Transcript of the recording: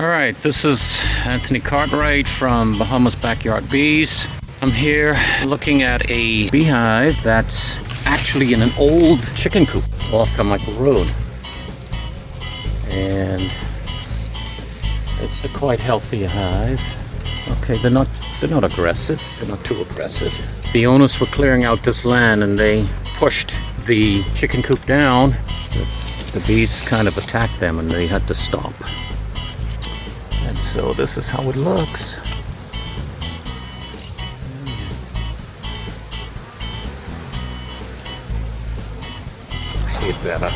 Alright, this is Anthony Cartwright from Bahamas Backyard Bees. I'm here looking at a beehive that's actually in an old chicken coop off Carmichael Road. And it's a quite healthy hive. Okay, they're not aggressive. They're not too aggressive. The owners were clearing out this land and they pushed the chicken coop down. The bees kind of attacked them and they had to stop. And so this is how it looks. See it better.